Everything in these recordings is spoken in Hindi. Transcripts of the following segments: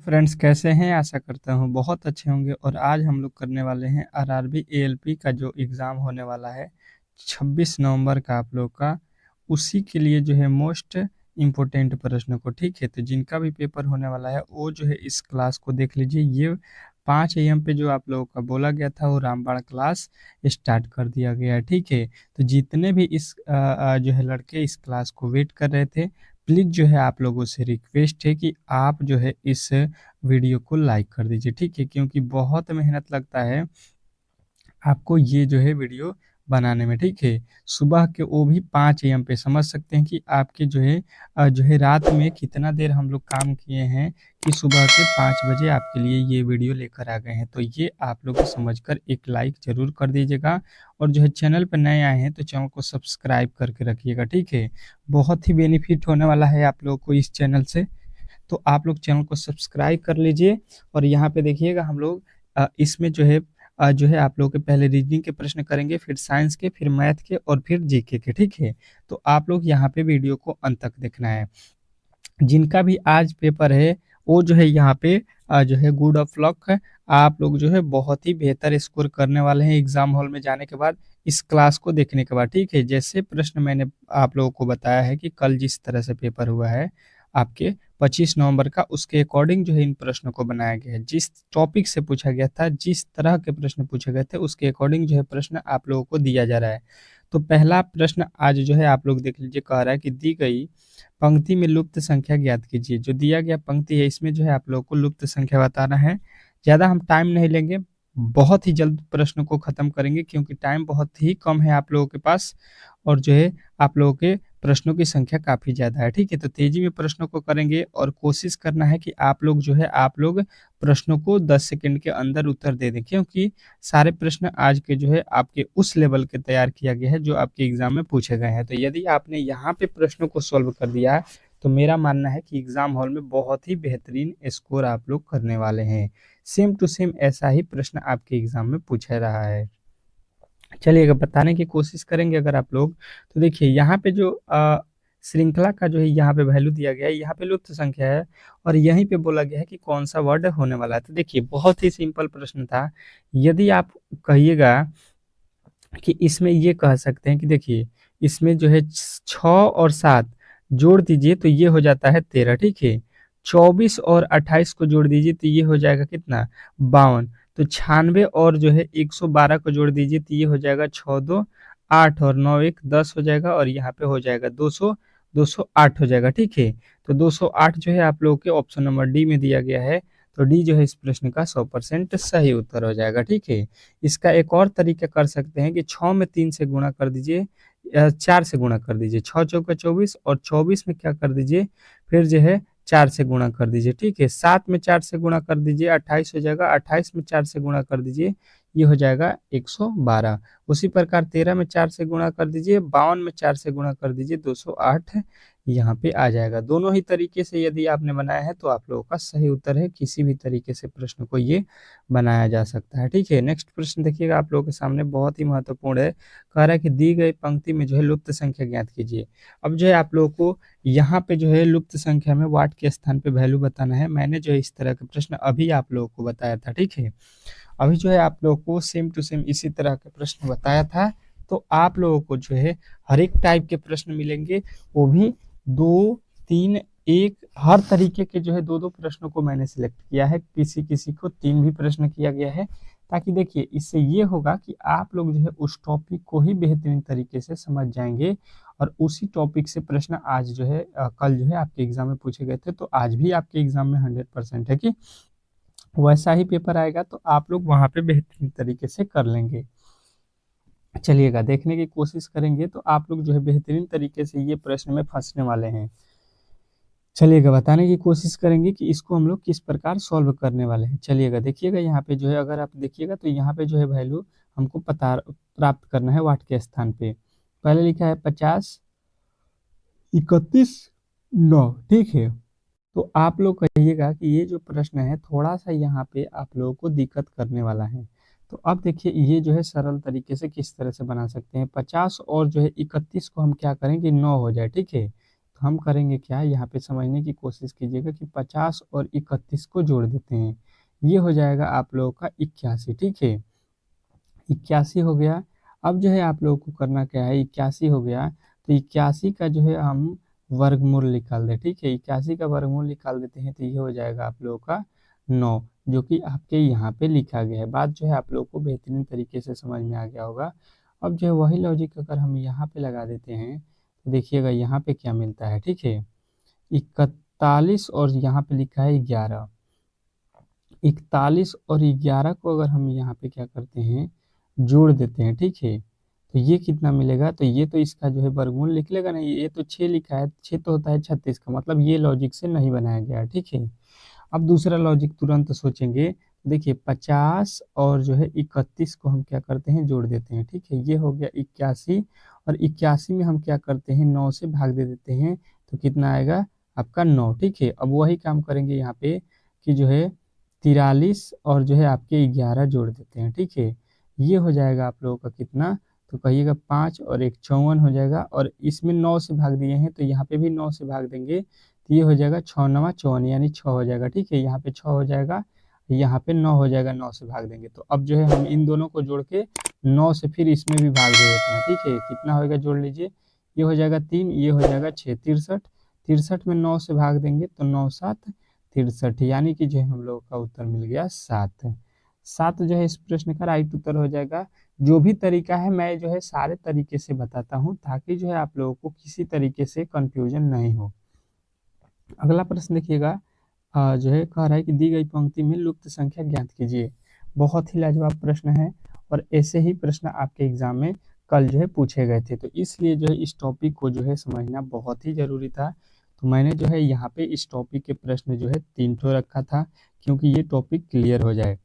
फ्रेंड्स कैसे हैं? आशा करता हूँ बहुत अच्छे होंगे और आज हम लोग करने वाले हैं आरआरबी एएलपी का जो एग्ज़ाम होने वाला है 26 नवंबर का आप लोग का, उसी के लिए जो है मोस्ट इम्पोर्टेंट प्रश्न को, ठीक है? तो जिनका भी पेपर होने वाला है वो जो है इस क्लास को देख लीजिए। ये 5 AM पे जो आप लोगों का बोला गया था वो रामबाण क्लास स्टार्ट कर दिया गया है, ठीक है? तो जितने भी इस जो है लड़के इस क्लास को वेट कर रहे थे, प्लीज़ जो है आप लोगों से रिक्वेस्ट है कि आप जो है इस वीडियो को लाइक कर दीजिए, ठीक है? क्योंकि बहुत मेहनत लगता है आपको ये जो है वीडियो बनाने में, ठीक है? सुबह के वो भी 5 AM पे, समझ सकते हैं कि आपके जो है रात में कितना देर हम लोग काम किए हैं कि सुबह के 5 बजे आपके लिए ये वीडियो लेकर आ गए हैं। तो ये आप लोग को समझकर एक लाइक ज़रूर कर दीजिएगा और जो है चैनल पे नए आए हैं तो चैनल को सब्सक्राइब करके रखिएगा, ठीक है? बहुत ही बेनिफिट होने वाला है आप लोगों को इस चैनल से। तो आप लोग चैनल को सब्सक्राइब कर लीजिए और यहाँ पे देखिएगा हम लोग इसमें जो है आप लोगों के पहले रीजनिंग के प्रश्न करेंगे, फिर साइंस के, फिर मैथ के और फिर जीके के, ठीक है? तो आप लोग यहाँ पे वीडियो को अंत तक देखना है। जिनका भी आज पेपर है वो जो है यहाँ पे जो है गुड ऑफ लक है। आप लोग जो है बहुत ही बेहतर स्कोर करने वाले हैं एग्जाम हॉल में जाने के बाद, इस क्लास को देखने के बाद, ठीक है? जैसे प्रश्न मैंने आप लोगों को बताया है कि कल जिस तरह से पेपर हुआ है आपके 25 नवंबर का, उसके अकॉर्डिंग जो है इन प्रश्नों को बनाया गया है। जिस टॉपिक से पूछा गया था, जिस तरह के प्रश्न पूछे गए थे, उसके अकॉर्डिंग जो है प्रश्न आप लोगों को दिया जा रहा है। तो पहला प्रश्न आज जो है आप लोग देख लीजिए, कह रहा है कि दी गई पंक्ति में लुप्त संख्या ज्ञात कीजिए। जो दिया गया पंक्ति है इसमें जो है आप लोगों को लुप्त संख्या बताना है। ज़्यादा हम टाइम नहीं लेंगे, बहुत ही जल्द प्रश्न को खत्म करेंगे क्योंकि टाइम बहुत ही कम है आप लोगों के पास और जो है आप लोगों के प्रश्नों की संख्या काफ़ी ज़्यादा है, ठीक है? तो तेज़ी में प्रश्नों को करेंगे और कोशिश करना है कि आप लोग प्रश्नों को 10 सेकंड के अंदर उत्तर दे दें, क्योंकि सारे प्रश्न आज के जो है आपके उस लेवल के तैयार किया गया है जो आपके एग्जाम में पूछे गए हैं। तो यदि आपने यहाँ पे प्रश्नों को सॉल्व कर दिया तो मेरा मानना है कि एग्जाम हॉल में बहुत ही बेहतरीन स्कोर आप लोग करने वाले हैं। सेम टू सेम ऐसा ही प्रश्न आपके एग्जाम में पूछा रहा है। चलिए अगर बताने की कोशिश करेंगे अगर आप लोग, तो देखिए यहाँ पे जो श्रृंखला का जो है यहाँ पे वैल्यू दिया गया है, यहाँ पे लुप्त संख्या है और यहीं पे बोला गया है कि कौन सा वर्ड होने वाला है। तो देखिए बहुत ही सिंपल प्रश्न था। यदि आप कहिएगा कि इसमें ये कह सकते हैं कि देखिए इसमें जो है 6 और 7 जोड़ दीजिए तो ये हो जाता है 13, ठीक है? 24 और 28 को जोड़ दीजिए तो ये हो जाएगा कितना, 52। तो 96 और जो है 112 को जोड़ दीजिए तो ये हो जाएगा 6 2 8 और 9 1 10 हो जाएगा और यहाँ पे हो जाएगा 208 हो जाएगा, ठीक है? तो 208 जो है आप लोगों के ऑप्शन नंबर डी में दिया गया है। तो डी जो है इस प्रश्न का 100% सही उत्तर हो जाएगा, ठीक है? इसका एक और तरीका कर सकते हैं कि 6 में 3 से गुणा कर दीजिए, 4 से गुणा कर दीजिए। 6 चौका 24 और 24 में क्या कर दीजिए, फिर जो है 4 से गुणा कर दीजिए, ठीक है? 7 में 4 से गुणा कर दीजिए, 28 हो जाएगा। 28 में 4 से गुणा कर दीजिए, ये हो जाएगा 112। उसी प्रकार 13 में 4 से गुणा कर दीजिए, 52 में 4 से गुणा कर दीजिए, 208 यहाँ पे आ जाएगा। दोनों ही तरीके से यदि आपने बनाया है तो आप लोगों का सही उत्तर है। किसी भी तरीके से प्रश्न को ये बनाया जा सकता है, ठीक है? नेक्स्ट प्रश्न देखिएगा आप लोगों के सामने, बहुत ही महत्वपूर्ण है। कह रहा है कि दी गई पंक्ति में जो है लुप्त संख्या ज्ञात कीजिए। अब जो है आप लोगों को यहाँ पे जो है लुप्त संख्या में वाट के स्थान पे वैल्यू बताना है। मैंने जो है इस तरह के प्रश्न अभी आप लोगों को बताया था, ठीक है? अभी जो है आप लोगों को सेम टू सेम इसी तरह के प्रश्न बताया था। तो आप लोगों को जो है हर एक टाइप के प्रश्न मिलेंगे, वो भी 2 3 1 हर तरीके के जो है 2-2 प्रश्नों को मैंने सिलेक्ट किया है। किसी-किसी को 3 भी प्रश्न किया गया है, ताकि देखिए इससे ये होगा कि आप लोग जो है उस टॉपिक को ही बेहतरीन तरीके से समझ जाएँगे और उसी टॉपिक से प्रश्न आज जो है कल जो है आपके एग्ज़ाम में पूछे गए थे, तो आज भी आपके एग्ज़ाम में 100% है कि वैसा ही पेपर आएगा, तो आप लोग वहाँ पे बेहतरीन तरीके से कर लेंगे। चलिएगा देखने की कोशिश करेंगे तो आप लोग जो है बेहतरीन तरीके से ये प्रश्न में फँसने वाले हैं। चलिएगा बताने की कोशिश करेंगे कि इसको हम लोग किस प्रकार सॉल्व करने वाले हैं। चलिएगा देखिएगा यहाँ पे जो है, अगर आप देखिएगा तो यहाँ पे जो है वैल्यू हमको पता प्राप्त करना है वाट के स्थान पे। पहले लिखा है 50 31 9, ठीक है? तो आप लोग कहिएगा कि ये जो प्रश्न है थोड़ा-सा यहाँ पे आप लोगों को दिक्कत करने वाला है। तो अब देखिए ये जो है सरल तरीके से किस तरह से बना सकते हैं। 50 और जो है 31 को हम क्या करें कि 9 हो जाए, ठीक है? तो हम करेंगे क्या, यहाँ पे समझने की कोशिश कीजिएगा कि 50 और 31 को जोड़ देते हैं, ये हो जाएगा आप लोगों का 81। ठीक है, 81 हो गया। अब जो है आप लोगों को करना क्या है, 81 हो गया तो 81 का जो है हम वर्गमूल निकाल दें। ठीक है, 81 का वर्गमूल निकाल देते हैं तो ये हो जाएगा आप लोगों का 9, जो कि आपके यहाँ पे लिखा गया है। बात जो है आप लोगों को बेहतरीन तरीके से समझ में आ गया होगा। अब जो है वही लॉजिक अगर हम यहाँ पे लगा देते हैं तो देखिएगा यहाँ पे क्या मिलता है। ठीक है, 41 और यहाँ पे लिखा है 11, 41 और 11 को अगर हम यहाँ पे क्या करते हैं, जोड़ देते हैं। ठीक है, तो ये कितना मिलेगा, तो ये तो इसका जो है वर्गमूल निकलेगा नहीं, ये तो 6 लिखा है, 6 तो होता है 36 का, मतलब ये लॉजिक से नहीं बनाया गया है। ठीक है, अब दूसरा लॉजिक तुरंत सोचेंगे, देखिए 50 और जो है 31 को हम क्या करते हैं, जोड़ देते हैं। ठीक है, ये हो गया 81, और 81 में हम क्या करते हैं, 9 से भाग दे देते हैं, तो कितना आएगा आपका 9। ठीक है, अब वही काम करेंगे यहाँ पे कि जो है 43 और जो है आपके 11 जोड़ देते हैं। ठीक है, ये हो जाएगा आप लोगों का कितना, तो कहिएगा 5 और 1 54 हो जाएगा, और इसमें 9 से भाग दिए हैं तो यहाँ पे भी 9 से भाग देंगे तो ये हो जाएगा 6 9 54, यानी 6 हो जाएगा। ठीक है, यहाँ पे 6 हो जाएगा, यहाँ पे 9 हो जाएगा, 9 से भाग देंगे तो अब जो है हम इन दोनों को जोड़ के 9 से फिर इसमें भी भाग दे देते हैं। ठीक है, कितना होगा जोड़ लीजिए, ये हो जाएगा 3, ये हो जाएगा 6, 63, 63 में 9 से भाग देंगे तो 9 7 63, यानी कि जो है हम लोग का उत्तर मिल गया 7। 7 जो है इस प्रश्न का राइट उत्तर हो जाएगा। जो भी तरीका है मैं जो है सारे तरीके से बताता हूँ ताकि जो है आप लोगों को किसी तरीके से कंफ्यूजन नहीं हो। अगला प्रश्न देखिएगा, जो है कह रहा है कि दी गई पंक्ति में लुप्त संख्या ज्ञात कीजिए। बहुत ही लाजवाब प्रश्न है, और ऐसे ही प्रश्न आपके एग्जाम में कल जो है पूछे गए थे, तो इसलिए जो है इस टॉपिक को जो है समझना बहुत ही जरूरी था। तो मैंने जो है यहाँ पे इस टॉपिक के प्रश्न जो है 3 ठो रखा था, क्योंकि ये टॉपिक क्लियर हो जाए।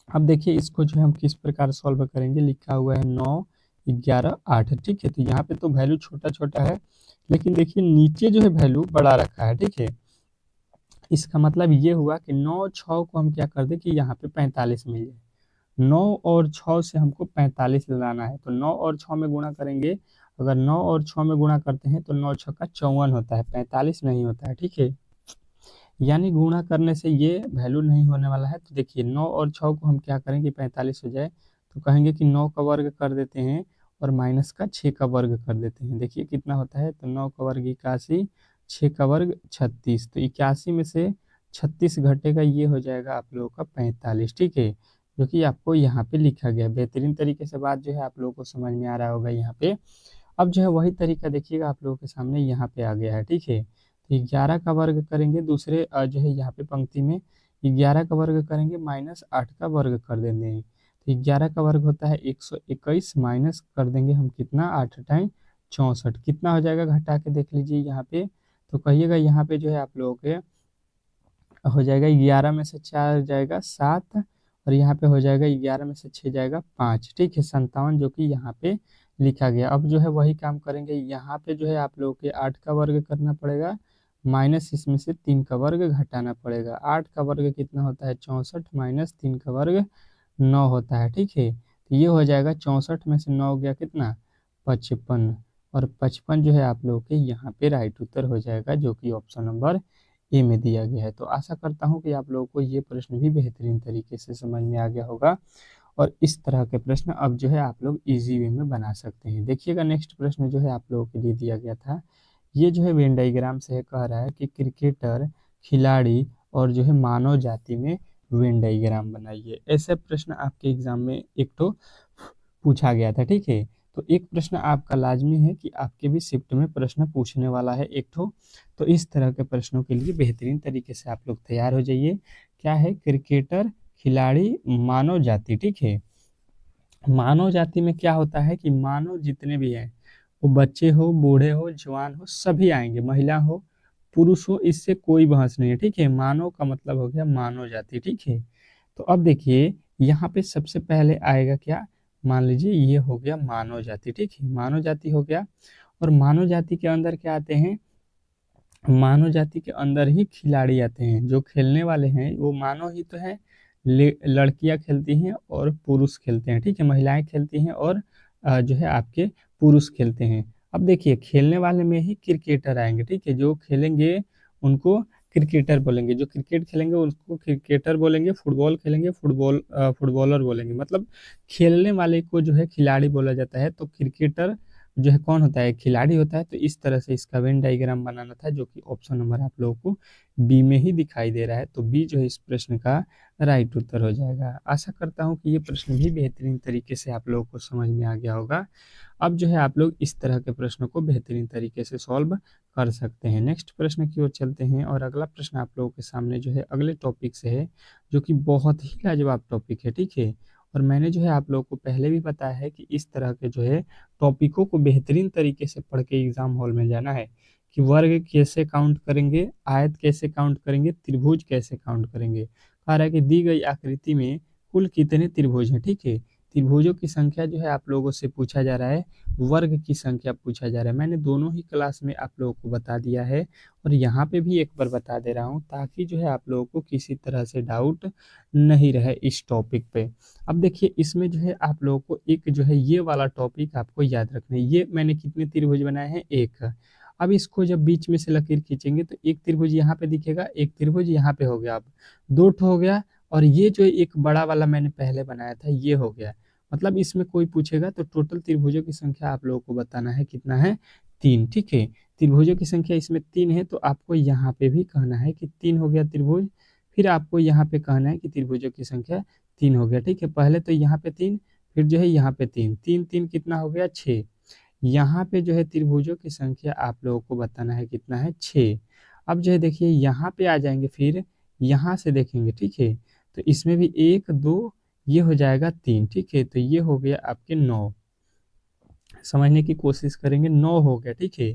अब देखिए इसको जो है हम किस प्रकार सॉल्व करेंगे, लिखा हुआ है 9 11 8। ठीक है, तो यहाँ पे तो वैल्यू छोटा छोटा है, लेकिन देखिए नीचे जो है वैल्यू बड़ा रखा है। ठीक है, इसका मतलब ये हुआ कि 9 6 को हम क्या कर दें कि यहाँ पे 45 मिल जाए, 9 और 6 से हमको 45 लाना है, तो 9 और 6 में गुणा करेंगे, अगर 9 और 6 में गुणा करते हैं तो 9 6 का 54 होता है, 45 नहीं होता है। ठीक है, यानी गुणा करने से ये वैल्यू नहीं होने वाला है। तो देखिए 9 और 6 को हम क्या करेंगे, 45 हो जाए तो कहेंगे कि 9 का वर्ग कर देते हैं और माइनस का 6 का वर्ग कर देते हैं। देखिए कितना होता है, तो 9 का वर्ग 81, 6 का वर्ग 36, तो 81 में से 36 घटेगा, ये हो जाएगा आप लोगों का 45। ठीक है, जो कि आपको यहाँ पे लिखा गया। बेहतरीन तरीके से बात जो है आप लोगों को समझ में आ रहा होगा यहाँ पे। अब जो है वही तरीका देखिएगा आप लोगों के सामने यहाँ पे आ गया है। ठीक है, तो 11 का वर्ग करेंगे, दूसरे जो है यहाँ पे पंक्ति में 11 का वर्ग करेंगे, माइनस 8 का वर्ग कर देंगे, तो 11 का वर्ग होता है 121, माइनस कर देंगे हम कितना, 8 टाइम 64, कितना हो जाएगा घटा के देख लीजिए यहाँ पे, तो कहिएगा यहाँ पे जो है आप लोगों के हो जाएगा 11 में से 4 जाएगा 7, और यहाँ पे हो जाएगा 11 में से 6 जाएगा 5। ठीक है, 57 जो कि यहाँ पे लिखा गया। अब जो है वही काम करेंगे, यहाँ पे जो है आप लोगों के 8 का वर्ग करना पड़ेगा, माइनस इसमें से 3 का वर्ग घटाना पड़ेगा। 8 का वर्ग कितना होता है 64, माइनस 3 का वर्ग 9 होता है। ठीक है, तो ये हो जाएगा 64 में से 9 गया कितना 55, और 55 जो है आप लोगों के यहाँ पे राइट उत्तर हो जाएगा, जो कि ऑप्शन नंबर ए में दिया गया है। तो आशा करता हूँ कि आप लोगों को ये प्रश्न भी बेहतरीन तरीके से समझ में आ गया होगा, और इस तरह के प्रश्न अब जो है आप लोग इजी वे में बना सकते हैं। देखिएगा नेक्स्ट प्रश्न जो है आप लोगों के लिए दिया गया था, ये जो है वेन डायग्राम से है, कह रहा है कि क्रिकेटर, खिलाड़ी और जो है मानव जाति में वेन डायग्राम बनाइए। ऐसे प्रश्न आपके एग्जाम में एक तो पूछा गया था। ठीक है, तो एक प्रश्न आपका लाजमी है कि आपके भी शिफ्ट में प्रश्न पूछने वाला है एक तो इस तरह के प्रश्नों के लिए बेहतरीन तरीके से आप लोग तैयार हो जाइए। क्या है, क्रिकेटर, खिलाड़ी, मानव जाति। ठीक है, मानव जाति में क्या होता है कि मानव जितने भी हैं, वो बच्चे हो, बूढ़े हो, जवान हो, सभी आएंगे, महिला हो, पुरुष हो, इससे कोई बहस नहीं है। ठीक है, मानव का मतलब हो गया मानव जाति। ठीक है, तो अब देखिए यहाँ पे सबसे पहले आएगा क्या, मान लीजिए ये हो गया मानव जाति। ठीक है, मानव जाति हो गया, और मानव जाति के अंदर क्या आते हैं, मानव जाति के अंदर ही खिलाड़ी आते हैं, जो खेलने वाले हैं वो मानव ही तो है, लड़कियां खेलती हैं और पुरुष खेलते हैं। ठीक है, महिलाएं खेलती हैं और जो है आपके पुरुष खेलते हैं। अब देखिए खेलने वाले में ही क्रिकेटर आएंगे, ठीक है, जो खेलेंगे उनको क्रिकेटर बोलेंगे, जो क्रिकेट खेलेंगे उसको क्रिकेटर बोलेंगे, फुटबॉल खेलेंगे फुटबॉलर बोलेंगे। मतलब खेलने वाले को जो है खिलाड़ी बोला जाता है। तो क्रिकेटर जो है कौन होता है, खिलाड़ी होता है। तो इस तरह से इसका वेन डायग्राम बनाना था, जो कि ऑप्शन नंबर आप लोगों को बी में ही दिखाई दे रहा है। तो बी जो है इस प्रश्न का राइट उत्तर हो जाएगा। आशा करता हूँ कि ये प्रश्न भी बेहतरीन तरीके से आप लोगों को समझ में आ गया होगा। अब जो है आप लोग इस तरह के प्रश्नों को बेहतरीन तरीके से सॉल्व कर सकते हैं। नेक्स्ट प्रश्न की ओर चलते हैं और अगला प्रश्न आप लोगों के सामने जो है अगले टॉपिक से है, जो कि बहुत ही लाजवाब टॉपिक है, ठीक है। और मैंने जो है आप लोगों को पहले भी बताया है कि इस तरह के जो है टॉपिकों को बेहतरीन तरीके से पढ़ के एग्जाम हॉल में जाना है कि वर्ग कैसे काउंट करेंगे, आयत कैसे काउंट करेंगे, त्रिभुज कैसे काउंट करेंगे। कह रहा है कि दी गई आकृति में कुल कितने त्रिभुज हैं, ठीक है। त्रिभुजों की संख्या जो है आप लोगों से पूछा जा रहा है, वर्ग की संख्या पूछा जा रहा है। मैंने दोनों ही क्लास में आप लोगों को बता दिया है और यहाँ पे भी एक बार बता दे रहा हूँ, ताकि जो है आप लोगों को किसी तरह से डाउट नहीं रहे इस टॉपिक पे। अब देखिए इसमें जो है आप लोगों को एक जो है ये वाला टॉपिक आपको याद रखना है। ये मैंने कितने त्रिभुज बनाए हैं, एक। अब इसको जब बीच में से लकीर खींचेंगे तो एक त्रिभुज यहाँ पे दिखेगा, एक त्रिभुज यहाँ पे हो गया, अब दो ठो हो गया। और ये जो एक बड़ा वाला मैंने पहले बनाया था ये हो गया। मतलब इसमें कोई पूछेगा तो टोटल त्रिभुजों की संख्या आप लोगों को बताना है कितना है, तीन, ठीक है। त्रिभुजों की संख्या इसमें तीन है, तो आपको यहाँ पे भी कहना है कि तीन हो गया त्रिभुज। फिर आपको यहाँ पे कहना है कि त्रिभुजों की संख्या तीन हो गया, ठीक है। पहले तो यहाँ पे तीन, फिर जो है यहाँ पे तीन, तीन तीन कितना हो गया, छः। यहाँ पे जो है त्रिभुजों की संख्या आप लोगों को बताना है कितना है, छः। अब जो है देखिए यहाँ पे आ जाएंगे, फिर यहाँ से देखेंगे, ठीक है। तो इसमें भी एक दो, ये हो जाएगा तीन, ठीक है। तो ये हो गया आपके नौ। समझने की कोशिश करेंगे, नौ हो गया, ठीक है।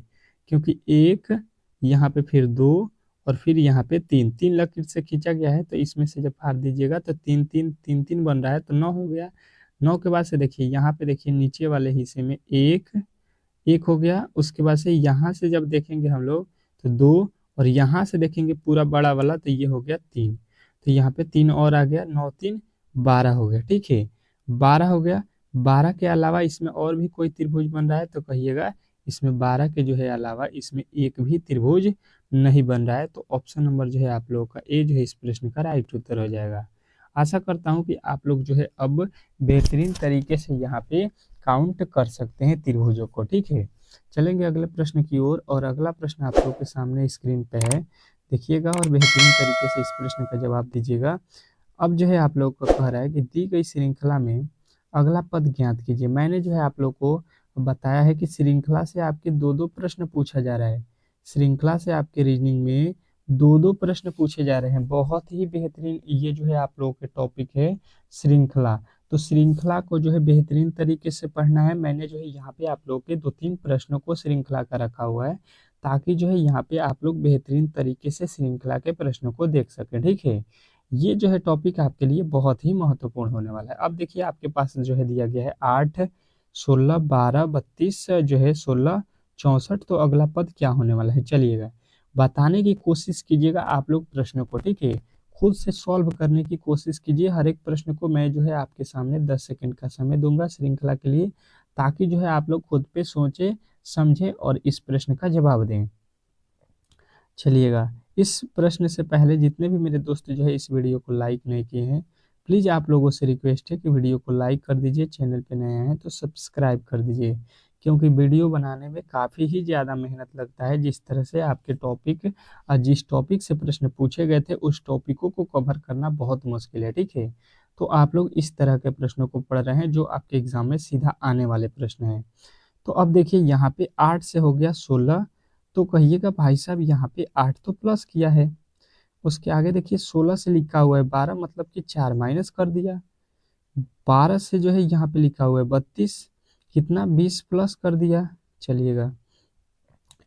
क्योंकि एक, यहाँ पे फिर दो, और फिर यहाँ पे तीन, तीन लकीर से खींचा गया है। तो इसमें से जब फाड़ दीजिएगा तो तीन तीन तीन तीन बन रहा है, तो नौ हो गया। नौ के बाद से देखिए यहाँ पे, देखिए नीचे वाले हिस्से में एक, एक हो गया। उसके बाद से यहाँ से जब देखेंगे हम लोग तो दो, और यहाँ से देखेंगे पूरा बड़ा वाला तो ये हो गया तीन। तो यहाँ पे तीन और आ गया, नौ तीन बारह हो गया, ठीक है। बारह हो गया। बारह के अलावा इसमें और भी कोई त्रिभुज बन रहा है तो कहिएगा इसमें बारह के जो है अलावा इसमें एक भी त्रिभुज नहीं बन रहा है। तो ऑप्शन नंबर जो है आप लोगों का ए जो है इस प्रश्न का राइट उत्तर हो जाएगा। आशा करता हूँ कि आप लोग जो है अब बेहतरीन तरीके से यहाँ पे काउंट कर सकते हैं त्रिभुजों को, ठीक है। चलेंगे अगले प्रश्न की ओर और अगला प्रश्न आप लोगों के सामने स्क्रीन पे है, देखिएगा और बेहतरीन तरीके से इस प्रश्न का जवाब दीजिएगा। अब जो है आप लोग को कह रहा है कि दी गई श्रृंखला में अगला पद ज्ञात कीजिए। मैंने जो है आप लोग को बताया है कि श्रृंखला से आपके दो दो प्रश्न पूछा जा रहा है। श्रृंखला से आपके रीजनिंग में दो दो प्रश्न पूछे जा रहे हैं। बहुत ही बेहतरीन ये जो है आप लोगों के टॉपिक है श्रृंखला। तो श्रृंखला को जो है बेहतरीन तरीके से पढ़ना है। मैंने जो है यहाँ पे आप लोगों के दो तीन प्रश्नों को श्रृंखला का रखा हुआ है, ताकि जो है यहाँ पे आप लोग बेहतरीन तरीके से श्रृंखला के प्रश्नों को देख सकें, ठीक है। ये जो है टॉपिक आपके लिए बहुत ही महत्वपूर्ण होने वाला है। अब देखिए आपके पास जो है दिया गया है 8, 16, 12, 32 जो है 16, 64। तो अगला पद क्या होने वाला है, चलिएगा बताने की कोशिश कीजिएगा आप लोग प्रश्नों को, ठीक है। खुद से सॉल्व करने की कोशिश कीजिए। हर एक प्रश्न को मैं जो है आपके सामने 10 सेकंड का समय दूंगा श्रृंखला के लिए, ताकि जो है आप लोग खुद पे सोचें, समझें और इस प्रश्न का जवाब दें। चलिएगा इस प्रश्न से पहले जितने भी मेरे दोस्त जो है इस वीडियो को लाइक नहीं किए हैं, प्लीज़ आप लोगों से रिक्वेस्ट है कि वीडियो को लाइक कर दीजिए। चैनल पे नए हैं तो सब्सक्राइब कर दीजिए, क्योंकि वीडियो बनाने में काफ़ी ही ज़्यादा मेहनत लगता है। जिस तरह से आपके टॉपिक जिस टॉपिक से प्रश्न पूछे गए थे उस टॉपिकों को कवर करना बहुत मुश्किल है, ठीक है। तो आप लोग इस तरह के प्रश्नों को पढ़ रहे हैं जो आपके एग्जाम में सीधा आने वाले प्रश्न हैं। तो अब देखिए यहाँ पे 8 से हो गया 16। तो कहिएगा भाई साहब यहाँ पे 8 तो प्लस किया है। उसके आगे देखिए 16 से लिखा हुआ है 12, मतलब कि 4 माइनस कर दिया। 12 से जो है यहाँ पे लिखा हुआ है 32, कितना 20 प्लस कर दिया। चलिएगा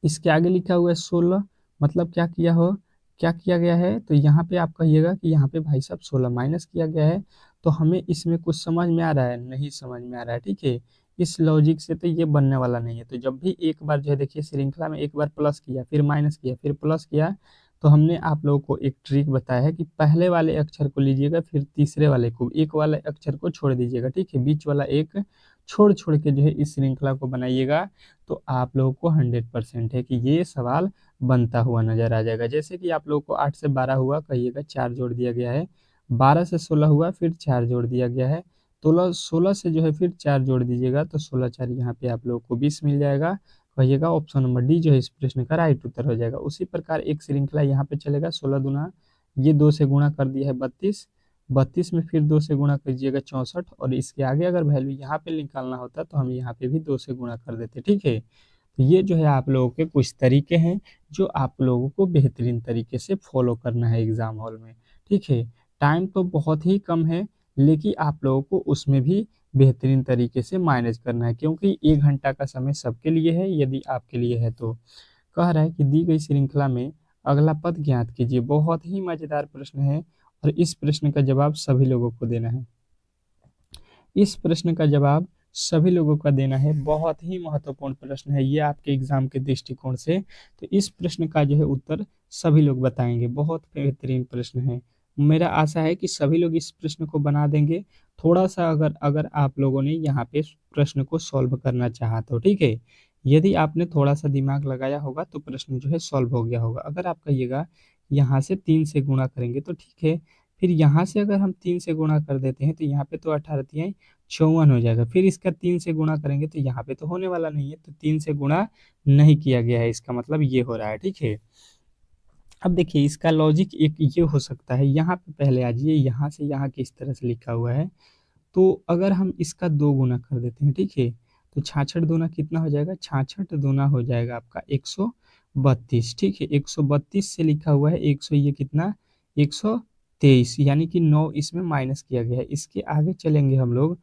इसके आगे लिखा हुआ है 16, मतलब क्या किया हो, क्या किया गया है। तो यहाँ पे आप कहिएगा कि यहाँ पे भाई साहब 16 माइनस किया गया है। तो हमें इसमें कुछ समझ में आ रहा है, नहीं समझ में आ रहा है, ठीक है। इस लॉजिक से तो ये बनने वाला नहीं है। तो जब भी एक बार जो है देखिए श्रृंखला में एक बार प्लस किया, फिर माइनस किया, फिर प्लस किया, तो हमने आप लोगों को एक ट्रिक बताया है कि पहले वाले अक्षर को लीजिएगा, फिर तीसरे वाले को, एक वाले अक्षर को छोड़ दीजिएगा, ठीक है। बीच वाला एक छोड़ छोड़ के जो है इस श्रृंखला को बनाइएगा, तो आप लोगों को 100% है कि ये सवाल बनता हुआ नजर आ जाएगा। जैसे कि आप लोगों को 8 से 12 हुआ, कहिएगा 4 जोड़ दिया गया है। 12 से 16 हुआ, फिर 4 जोड़ दिया गया है। 16 से जो है फिर 4 जोड़ दीजिएगा, तो 16 4 यहाँ पे आप लोगों को 20 मिल जाएगा। कहिएगा ऑप्शन नंबर डी जो है इस प्रश्न का राइट उत्तर हो जाएगा। उसी प्रकार एक श्रृंखला यहाँ पे चलेगा, 16 दूना ये 2 से गुणा कर दिया है 32, 32 में फिर 2 से गुणा कीजिएगा 64, और इसके आगे अगर वैल्यू यहाँ पे निकालना होता तो हम यहाँ पे भी 2 से गुणा कर देते। ठीक है, तो ये जो है आप लोगों के कुछ तरीके हैं जो आप लोगों को बेहतरीन तरीके से फॉलो करना है एग्जाम हॉल में। ठीक है, टाइम तो बहुत ही कम है, लेकिन आप लोगों को उसमें भी बेहतरीन तरीके से मैनेज करना है, क्योंकि 1 घंटा का समय सबके लिए है, यदि आपके लिए है तो। कह रहा है कि दी गई श्रृंखला में अगला पद ज्ञात कीजिए। बहुत ही मजेदार प्रश्न है, और इस प्रश्न का जवाब सभी लोगों को देना है। इस प्रश्न का जवाब सभी लोगों का देना है। बहुत ही महत्वपूर्ण प्रश्न है ये आपके एग्जाम के दृष्टिकोण से। तो इस प्रश्न का जो है उत्तर सभी लोग बताएंगे। बहुत बेहतरीन प्रश्न है। मेरा आशा है कि सभी लोग इस प्रश्न को बना देंगे। थोड़ा सा अगर अगर आप लोगों ने यहाँ पे प्रश्न को सॉल्व करना चाहा तो ठीक है। यदि आपने थोड़ा सा दिमाग लगाया होगा तो प्रश्न जो है सॉल्व हो गया होगा। अगर आप कहिएगा यहाँ से 3 से गुणा करेंगे तो ठीक है, फिर यहाँ से अगर हम 3 से गुणा कर देते हैं तो यहाँ पे तो 18 तियाई 54 हो जाएगा। फिर इसका 3 से गुणा करेंगे तो यहाँ पे तो होने वाला नहीं है, तो 3 से गुणा नहीं किया गया है, इसका मतलब ये हो रहा है। ठीक है, अब देखिए इसका लॉजिक एक ये हो सकता है, यहाँ पे पहले आ जाइए, यहाँ से यहाँ किस तरह से लिखा हुआ है, तो अगर हम इसका 2 गुना कर देते हैं, ठीक है, तो 66 दूना कितना हो जाएगा, 66 दूना हो जाएगा आपका 132। ठीक है, 132 से लिखा हुआ है 100, ये कितना 123, यानी कि 9 इसमें माइनस किया गया है। इसके आगे चलेंगे हम लोग,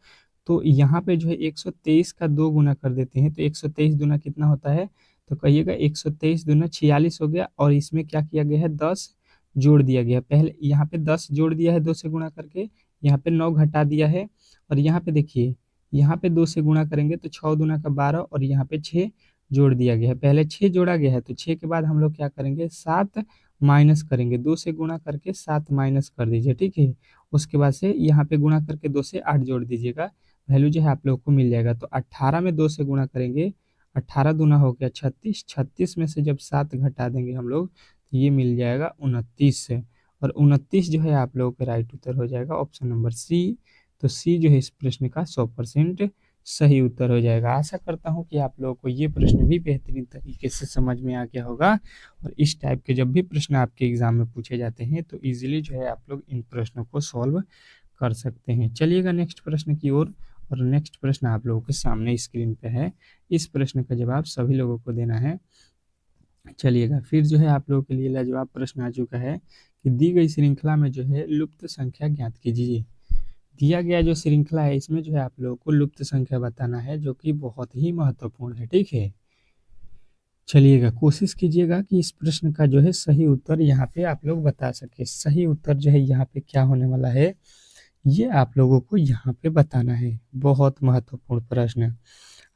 तो यहाँ पे जो है 123 का 2 गुना कर देते हैं, तो 123 दूना कितना होता है, तो कहिएगा 123 दूना 46 हो गया, और इसमें क्या किया गया है 10 जोड़ दिया गया। पहले यहाँ पे 10 जोड़ दिया है 2 से गुणा करके, यहाँ पे 9 घटा दिया है, और यहाँ पे देखिए यहाँ पे 2 से गुणा करेंगे तो 6 दूना का 12, और यहाँ पे 6 जोड़ दिया गया है। पहले 6 जोड़ा गया है, तो 6 के बाद हम लोग क्या करेंगे 7 माइनस करेंगे, 2 से गुणा करके 7 माइनस कर दीजिए। ठीक है, उसके बाद से यहाँ पे गुणा करके 2 से 8 जोड़ दीजिएगा, वैल्यू जो है आप लोग को मिल जाएगा। तो 18 में 2 से गुणा करेंगे, 18 दूना हो गया 36, 36 में से जब 7 घटा देंगे हम लोग तो ये मिल जाएगा 29 से, और 29 जो है आप लोगों का राइट उत्तर हो जाएगा ऑप्शन नंबर सी। तो सी जो है इस प्रश्न का 100% सही उत्तर हो जाएगा। आशा करता हूँ कि आप लोगों को ये प्रश्न भी बेहतरीन तरीके से समझ में आ गया होगा, और इस टाइप के जब भी प्रश्न आपके एग्जाम में पूछे जाते हैं तो इजीली जो है आप लोग इन प्रश्नों को सॉल्व कर सकते हैं। चलिएगा नेक्स्ट प्रश्न की ओर, और नेक्स्ट प्रश्न आप लोगों के सामने स्क्रीन पे है। इस प्रश्न का जवाब सभी लोगों को देना है। चलिएगा फिर जो है आप लोगों के लिए लाजवाब प्रश्न आ चुका है कि दी गई श्रृंखला में जो है लुप्त संख्या ज्ञात कीजिए। दिया गया जो श्रृंखला है इसमें जो है आप लोगों को लुप्त संख्या बताना है, जो कि बहुत ही महत्वपूर्ण है। ठीक है, चलिएगा कोशिश कीजिएगा कि इस प्रश्न का जो है सही उत्तर यहाँ पे आप लोग बता सके। सही उत्तर जो है यहाँ पे क्या होने वाला है, ये आप लोगों को यहाँ पे बताना है। बहुत महत्वपूर्ण प्रश्न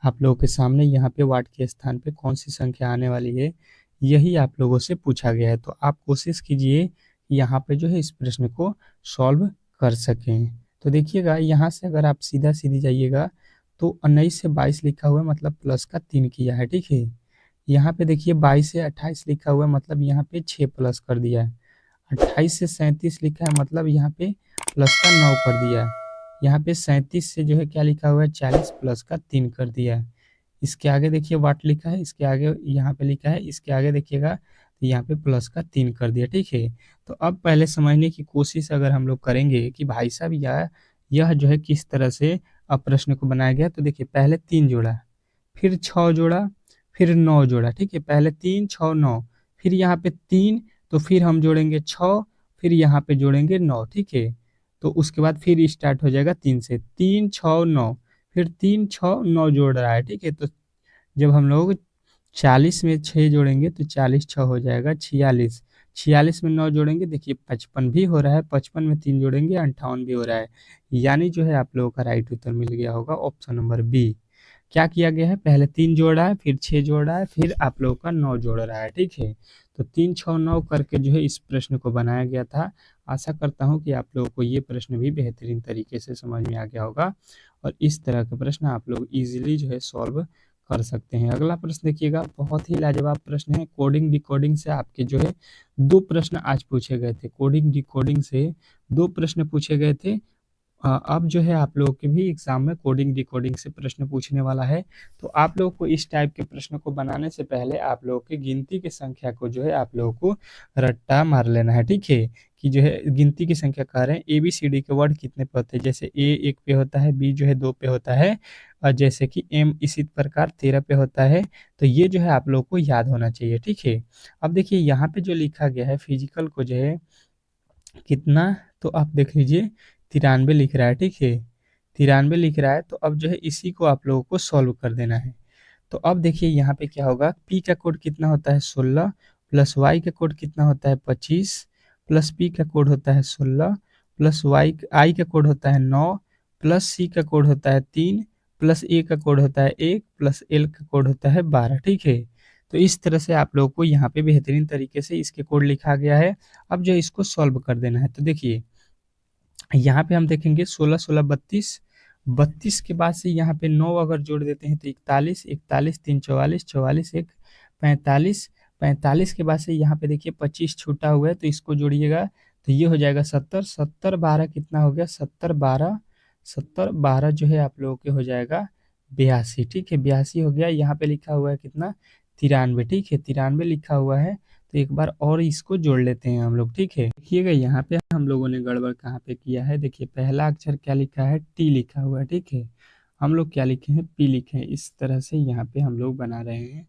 आप लोगों के सामने, यहाँ पे वाट के स्थान पे कौन सी संख्या आने वाली है, यही आप लोगों से पूछा गया है। तो आप कोशिश कीजिए कि यहाँ पे जो है इस प्रश्न को सॉल्व कर सकें। तो देखिएगा यहाँ से अगर आप सीधा सीधी जाइएगा तो 19 से 22 लिखा हुआ है, मतलब प्लस का 3 किया है। ठीक है, यहाँ पे देखिए 22 से 28 लिखा हुआ है, मतलब यहाँ पे 6 प्लस कर दिया है। 28 से 37 लिखा है, मतलब यहाँ पे प्लस का 9 कर दिया है। यहाँ पे 37 से जो है क्या लिखा हुआ है 40 प्लस का 3 कर दिया है। इसके आगे देखिए वाट लिखा है, इसके आगे यहाँ पे लिखा है, इसके आगे देखिएगा तो यहाँ पे प्लस का 3 कर दिया। ठीक है, तो अब पहले समझने की कोशिश अगर हम लोग करेंगे कि भाई साहब यह जो है किस तरह से अब प्रश्न को बनाया गया, तो देखिए पहले 3 जोड़ा, फिर 6 जोड़ा, फिर 9 जोड़ा। ठीक है, पहले 3 6 9, फिर यहाँ पे 3, तो फिर हम जोड़ेंगे 6, फिर यहाँ पे जोड़ेंगे 9। ठीक है, तो उसके बाद फिर स्टार्ट हो जाएगा 3 से, 3 6 9, फिर 3 6 9 जोड़ रहा है। ठीक है, तो जब हम लोग 40 में 6 जोड़ेंगे तो 40 6 हो जाएगा 46, 46 में 9 जोड़ेंगे देखिए 55 भी हो रहा है, 55 में 3 जोड़ेंगे 58 भी हो रहा है। यानी जो है आप लोगों का राइट उत्तर मिल गया होगा ऑप्शन नंबर बी। क्या किया गया है, पहले 3 जोड़ रहा है, फिर 6 जोड़ रहा है, फिर आप लोगों का 9 जोड़ रहा है, ठीक है। तो 3 6 9 करके जो है इस प्रश्न को बनाया गया था। आशा करता हूँ कि आप लोगों को ये प्रश्न भी बेहतरीन तरीके से समझ में आ गया होगा और इस तरह के प्रश्न आप लोग इजीली जो है सॉल्व कर सकते हैं। अगला प्रश्न देखिएगा, बहुत ही लाजवाब प्रश्न है। कोडिंग डिकोडिंग से आपके जो है 2 प्रश्न आज पूछे गए थे। कोडिंग डिकोडिंग से 2 प्रश्न पूछे गए थे। अब जो है आप लोगों के भी एग्जाम में कोडिंग डिकोडिंग से प्रश्न पूछने वाला है। तो आप लोगों को इस टाइप के प्रश्न को बनाने से पहले आप लोगों की गिनती की संख्या को जो है आप लोगों को रट्टा मार लेना है, ठीक है। कि जो है गिनती की संख्या कह रहे हैं, ए बी सी डी के वर्ड कितने पे होते हैं, जैसे ए 1 पे होता है, बी जो है 2 पे होता है, और जैसे कि एम इसी प्रकार 13 पे होता है। तो ये जो है आप लोगों को याद होना चाहिए, ठीक है। अब देखिए यहाँ पे जो लिखा गया है फिजिकल को जो है कितना, तो आप देख लीजिए 93 लिख रहा है, ठीक है। 93 लिख रहा है, तो अब जो है इसी को आप लोगों को सॉल्व कर देना है। तो अब देखिए यहाँ पे क्या होगा, पी का कोड कितना होता है 16, प्लस वाई का कोड कितना होता है 25, प्लस पी का कोड होता है 16, प्लस वाई आई का कोड होता है 9, प्लस सी का कोड होता है 3, प्लस ए का कोड होता है 1, प्लस एल का कोड होता है 12, ठीक है। तो इस तरह से आप लोगों को यहाँ पे बेहतरीन तरीके से इसके कोड लिखा गया है। अब जो इसको सॉल्व कर देना है, तो देखिए यहाँ पे हम देखेंगे 16 16 32, 32 के बाद से यहाँ पे 9 अगर जोड़ देते हैं तो 41, 41 3 44, 44 1 45, 45 के बाद से यहाँ पे देखिए 25 छूटा हुआ है, तो इसको जोड़िएगा तो ये हो जाएगा 70, 70 12 कितना हो गया 70 12, 70 12 जो है आप लोगों के हो जाएगा 82, ठीक है। 82 हो गया, यहाँ पे लिखा हुआ है कितना 93, ठीक है। 93 लिखा हुआ है, तो एक बार और इसको जोड़ लेते हैं हम लोग, ठीक है। देखिएगा यहाँ पे हम लोगों ने गड़बड़ कहाँ पे किया है, देखिए पहला अक्षर क्या लिखा है, टी लिखा हुआ है, ठीक है। हम लोग क्या लिखे हैं, पी लिखे हैं। इस तरह से यहाँ पे हम लोग बना रहे हैं।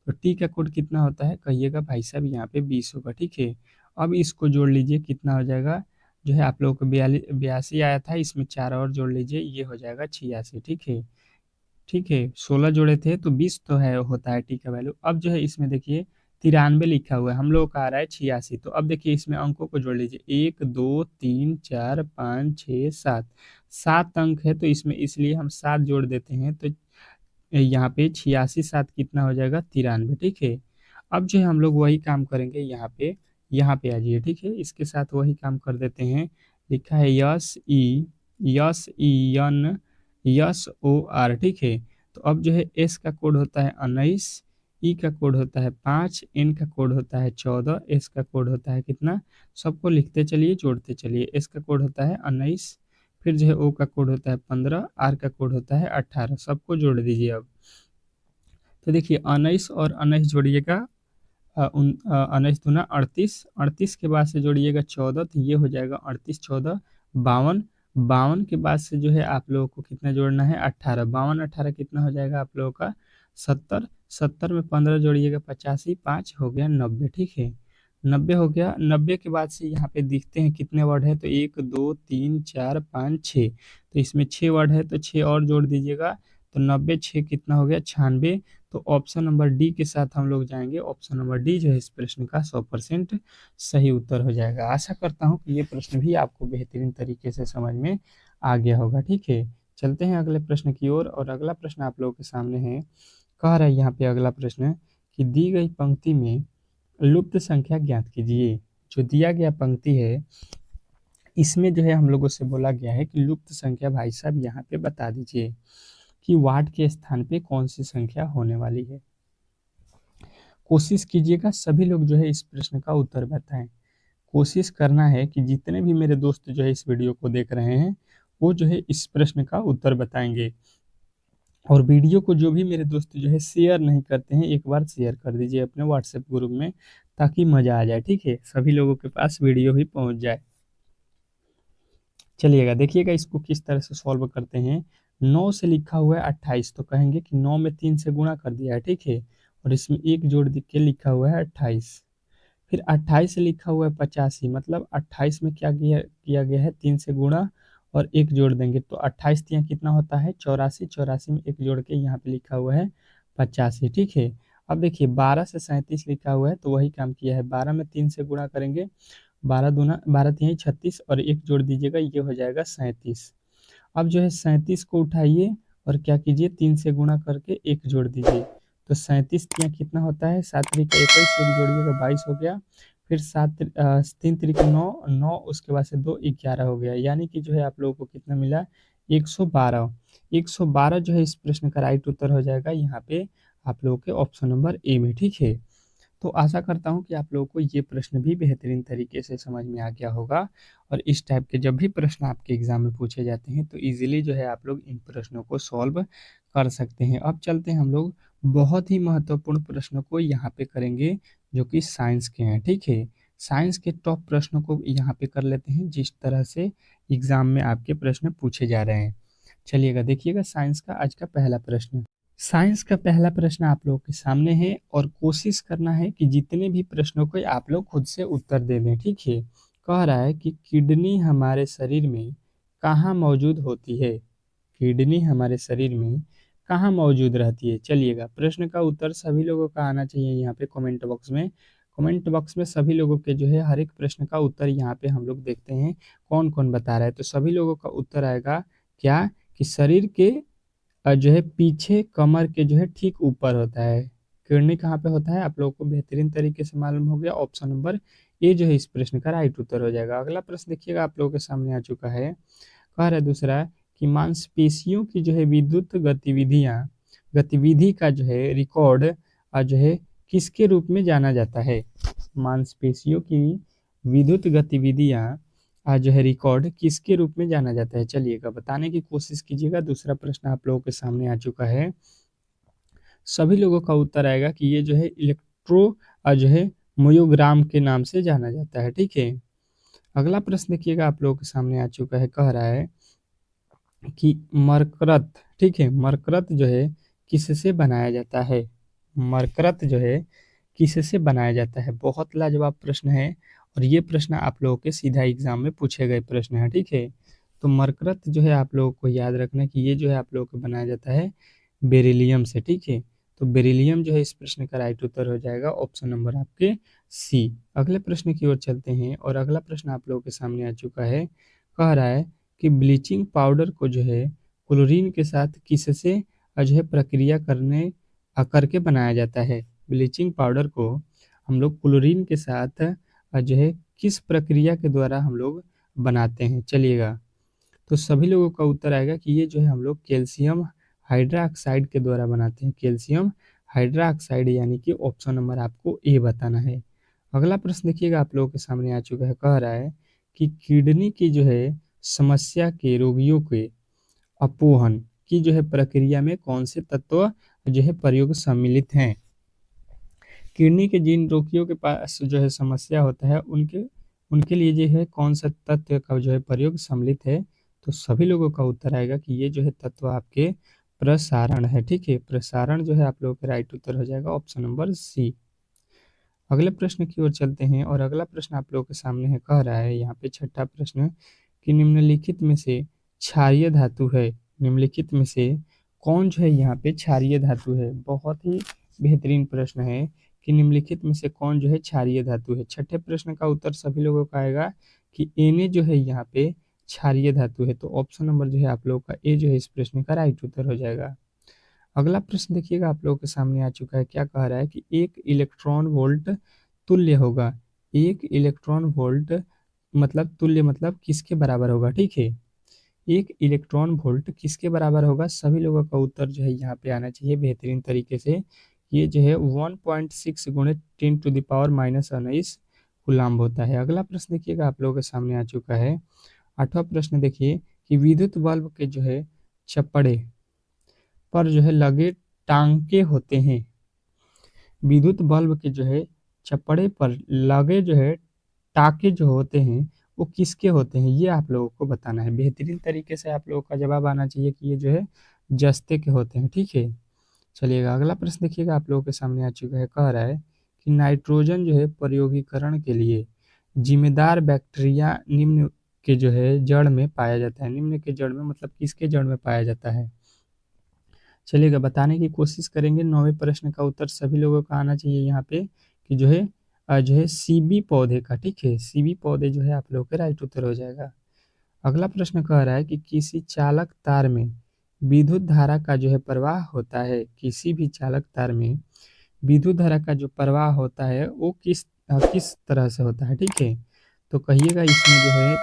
तो टी का कोड कितना होता है, कहिएगा भाई साहब यहाँ पे 20 होगा, ठीक है। अब इसको जोड़ लीजिए, कितना हो जाएगा, जो है आप लोगों को 82 आया था, इसमें 4 और जोड़ लीजिए, ये हो जाएगा 86, ठीक है। ठीक है, 16 जोड़े थे तो 20 तो है होता है टी का वैल्यू। अब जो है इसमें देखिए 93 लिखा हुआ है, हम लोग का आ रहा है 86। तो अब देखिए इसमें अंकों को जोड़ लीजिए, 1 2 3 4 5 6 7, 7 अंक है, तो इसमें इसलिए हम 7 जोड़ देते हैं, तो यहाँ पे 86 7 कितना हो जाएगा 93, ठीक है। अब जो है हम लोग वही काम करेंगे, यहाँ पे आ जाइए, ठीक है। इसके साथ वही काम कर देते हैं। लिखा है यस ई ओ आर, ठीक है। तो अब जो है एस का कोड होता है 19, ई का कोड होता है 5, एन का कोड होता है 14, एस का कोड होता है कितना, सबको लिखते चलिए जोड़ते चलिए। एस का कोड होता है 19, फिर जो है ओ का कोड होता है 15, आर का कोड होता है 18, सबको जोड़ दीजिए अब। तो देखिए 19 और 19 जोड़िएगा, 19 दूना 38, 38 के बाद से जोड़िएगा 14, तो ये हो जाएगा 38 14 52, 52 के बाद से जो है आप लोगों को कितना जोड़ना है 18, 52 18 कितना हो जाएगा आप लोगों का 70, 70 में 15 जोड़िएगा 85, 5 हो गया 90, ठीक है। 90 हो गया, 90 के बाद से यहाँ पे दिखते हैं कितने वर्ड है, तो 1 2 3 4 5 6, तो इसमें 6 वर्ड है, तो 6 और जोड़ दीजिएगा, तो 90 6 कितना हो गया 96। तो ऑप्शन नंबर डी के साथ हम लोग जाएंगे। ऑप्शन नंबर डी जो है इस प्रश्न का 100% सही उत्तर हो जाएगा। आशा करता हूँ कि ये प्रश्न भी आपको बेहतरीन तरीके से समझ में आ गया होगा, ठीक है। चलते हैं अगले प्रश्न की ओर, और अगला प्रश्न आप लोगों के सामने है। कह रहा है यहाँ पे अगला प्रश्न कि दी गई पंक्ति में लुप्त संख्या ज्ञात कीजिए। जो दिया गया पंक्ति है इसमें जो है हम लोगों से बोला गया है कि लुप्त संख्या भाई साहब यहाँ पे बता दीजिए कि वाट के स्थान पे कौन सी संख्या होने वाली है। कोशिश कीजिएगा सभी लोग जो है इस प्रश्न का उत्तर बताएं। कोशिश करना है कि जितने भी मेरे दोस्त जो है इस वीडियो को देख रहे हैं वो जो है इस प्रश्न का उत्तर बताएंगे। और वीडियो को जो भी मेरे दोस्त जो है शेयर नहीं करते हैं, एक बार शेयर कर दीजिए अपने व्हाट्सएप ग्रुप में, ताकि मजा आ जाए, ठीक है, सभी लोगों के पास वीडियो भी पहुंच जाए। चलिएगा देखिएगा इसको किस तरह से सॉल्व करते हैं। 9 से लिखा हुआ है 28, तो कहेंगे कि 9 में 3 से गुणा कर दिया है, ठीक है। और इसमें एक जोड़ दिख के लिखा हुआ है 28। फिर 28 से लिखा हुआ है 85, मतलब 28 में क्या किया गया है 3 से गुणा और एक जोड़ देंगे, तो 28 तिया कितना होता है 84, 84 में एक जोड़ के यहाँ पे लिखा हुआ है 85, ठीक है। अब देखिए 12 से 37 लिखा हुआ है, तो वही काम किया है, 12 में 3 से गुणा करेंगे, 12 दूना 12 तिहाई 36 और एक जोड़ दीजिएगा, ये हो जाएगा 37। अब जो है 37 को उठाइए और क्या कीजिए 3 से गुणा करके 1 जोड़ दीजिए। तो 37 तिया कितना होता है, 7 त्रिक 21, 1 जोड़िएगा 22 हो गया। फिर 3 त्रिक 9, 9 उसके बाद से 2 11 हो गया, यानी कि जो है आप लोगों को कितना मिला, 112। 112 जो है इस प्रश्न का राइट उत्तर हो जाएगा यहाँ पे आप लोगों के ऑप्शन नंबर ए में। ठीक है, तो आशा करता हूँ कि आप लोगों को ये प्रश्न भी बेहतरीन तरीके से समझ में आ गया होगा, और इस टाइप के जब भी प्रश्न आपके एग्जाम में पूछे जाते हैं तो इजीली जो है आप लोग इन प्रश्नों को सॉल्व कर सकते हैं। अब चलते हैं हम लोग बहुत ही महत्वपूर्ण प्रश्नों को यहाँ पे करेंगे, जो कि साइंस के हैं। ठीक है, साइंस के टॉप प्रश्नों को यहाँ पे कर लेते हैं, जिस तरह से एग्जाम में आपके प्रश्न पूछे जा रहे हैं। चलिएगा देखिएगा साइंस का आज का पहला प्रश्न। साइंस का पहला प्रश्न आप लोगों के सामने है, और कोशिश करना है कि जितने भी प्रश्नों को आप लोग खुद से उत्तर दे दें। ठीक है, कह रहा है कि किडनी हमारे शरीर में कहाँ मौजूद होती है। किडनी हमारे शरीर में कहाँ मौजूद रहती है। चलिएगा प्रश्न का उत्तर सभी लोगों का आना चाहिए यहाँ पे कमेंट बॉक्स में। कमेंट बॉक्स में सभी लोगों के जो है हर एक प्रश्न का उत्तर यहाँ पे हम लोग देखते हैं कौन कौन बता रहा है। तो सभी लोगों का उत्तर आएगा क्या, कि शरीर के जो है पीछे कमर के जो है ठीक ऊपर होता है। किडनी कहाँ पे होता है आप लोगों को बेहतरीन तरीके से मालूम हो गया। ऑप्शन नंबर ए जो है इस प्रश्न का राइट उत्तर हो जाएगा। अगला प्रश्न देखिएगा आप लोगों के सामने आ चुका है। कह रहा है दूसरा कि मांसपेशियों की जो है विद्युत गतिविधि का जो है रिकॉर्ड जो है किसके रूप में जाना जाता है। मांसपेशियों की विद्युत गतिविधियां जो है रिकॉर्ड किसके रूप में जाना जाता है। चलिएगा बताने की कोशिश कीजिएगा। दूसरा प्रश्न आप लोगों के सामने आ चुका है। सभी लोगों का उत्तर आएगा कि ये जो है इलेक्ट्रो जो है मोयोग्राम के नाम से जाना जाता है। ठीक है, अगला प्रश्न देखिएगा आप लोगों के सामने आ चुका है। कह रहा है कि मरकरत, ठीक है, मरकरत जो है किससे बनाया जाता है। मरकरत जो है किससे बनाया जाता है। बहुत लाजवाब प्रश्न है, और ये प्रश्न आप लोगों के सीधा एग्जाम में पूछे गए प्रश्न है। ठीक है, तो मरकरत जो है आप लोगों को याद रखना कि ये जो है आप लोगों को बनाया जाता है बेरिलियम से। ठीक है, तो बेरिलियम जो है इस प्रश्न का राइट उत्तर हो जाएगा ऑप्शन नंबर आपके सी। अगले प्रश्न की ओर चलते हैं, और अगला प्रश्न आप लोगों के सामने आ चुका है। कह रहा है कि ब्लीचिंग पाउडर को जो है क्लोरीन के साथ किससे जो है प्रक्रिया करके बनाया जाता है। ब्लीचिंग पाउडर को हम लोग क्लोरीन के साथ जो है किस प्रक्रिया के द्वारा हम लोग बनाते हैं। चलिएगा, तो सभी लोगों का उत्तर आएगा कि ये जो है हम लोग कैल्शियम हाइड्रोक्साइड के द्वारा बनाते हैं। कैल्शियम हाइड्रोक्साइड, यानी कि ऑप्शन नंबर आपको ए बताना है। अगला प्रश्न देखिएगा आप लोगों के सामने आ चुका है। कह रहा है कि किडनी की जो है समस्या के रोगियों के अपोहन की जो है प्रक्रिया में कौन से तत्व जो है प्रयोग सम्मिलित हैं। किडनी के जिन रोगियों के पास जो है समस्या होता है उनके उनके लिए जो है कौन सा तत्व का जो है प्रयोग सम्मिलित है। तो सभी लोगों का उत्तर आएगा कि ये जो है तत्व आपके प्रसारण है। ठीक है, प्रसारण जो है आप लोगों का राइट उत्तर हो जाएगा ऑप्शन नंबर सी। अगले प्रश्न की ओर चलते हैं, और अगला प्रश्न आप लोगों के सामने है। कह रहा है यहाँ पे छठा प्रश्न कि निम्नलिखित में से क्षारीय धातु है। निम्नलिखित में से कौन जो है यहाँ पे क्षारीय धातु है। बहुत ही बेहतरीन प्रश्न है कि निम्नलिखित में से कौन जो है क्षारीय धातु है। छठे प्रश्न का उत्तर सभी लोगों का आएगा कि Na जो है यहाँ पे क्षारीय धातु है। तो ऑप्शन नंबर जो है आप लोगों का ए जो है इस प्रश्न का राइट उत्तर हो जाएगा। अगला प्रश्न देखिएगा आप लोगों के सामने आ चुका है। क्या कह रहा है कि एक इलेक्ट्रॉन वोल्ट तुल्य होगा। एक इलेक्ट्रॉन वोल्ट मतलब तुल्य मतलब किसके बराबर होगा। ठीक है, एक इलेक्ट्रॉन वोल्ट किसके बराबर होगा। सभी लोगों का उत्तर जो है यहाँ पे आना चाहिए बेहतरीन तरीके से। ये जो है 1.6 गुणे 10⁻⁻19 कूलाम्ब होता है। अगला प्रश्न देखिएगा आप लोगों के सामने आ चुका है। आठवां प्रश्न देखिए कि विद्युत बल्ब के जो है चप्पड़े पर जो है लगे टांके होते हैं। विद्युत बल्ब के जो है चप्पड़े पर लगे जो है टाके जो होते हैं वो किसके होते हैं, ये आप लोगों को बताना है। बेहतरीन तरीके से आप लोगों का जवाब आना चाहिए कि ये जो है जस्ते के होते हैं। ठीक है, चलिएगा अगला प्रश्न देखिएगा आप लोगों के सामने आ चुका है। कह रहा है कि नाइट्रोजन जो है प्रयोगीकरण के लिए जिम्मेदार बैक्टीरिया निम्न के जो है जड़ में पाया जाता है। निम्न के जड़ में मतलब किसके जड़ में पाया जाता है। चलिएगा बताने की कोशिश करेंगे। 9वें प्रश्न का उत्तर सभी लोगों का आना चाहिए यहाँ पे कि जो है सीबी पौधे का। ठीक है, सीबी पौधे जो है आप लोगों के राइट उत्तर हो जाएगा। अगला प्रश्न कह रहा है कि किसी चालक तार में विद्युत धारा का जो है प्रवाह होता है किसी भी चालक तार में, विद्युत धारा का जो प्रवाह होता है वो किस तरह से होता है, ठीक है। तो कहिएगा इसमें जो है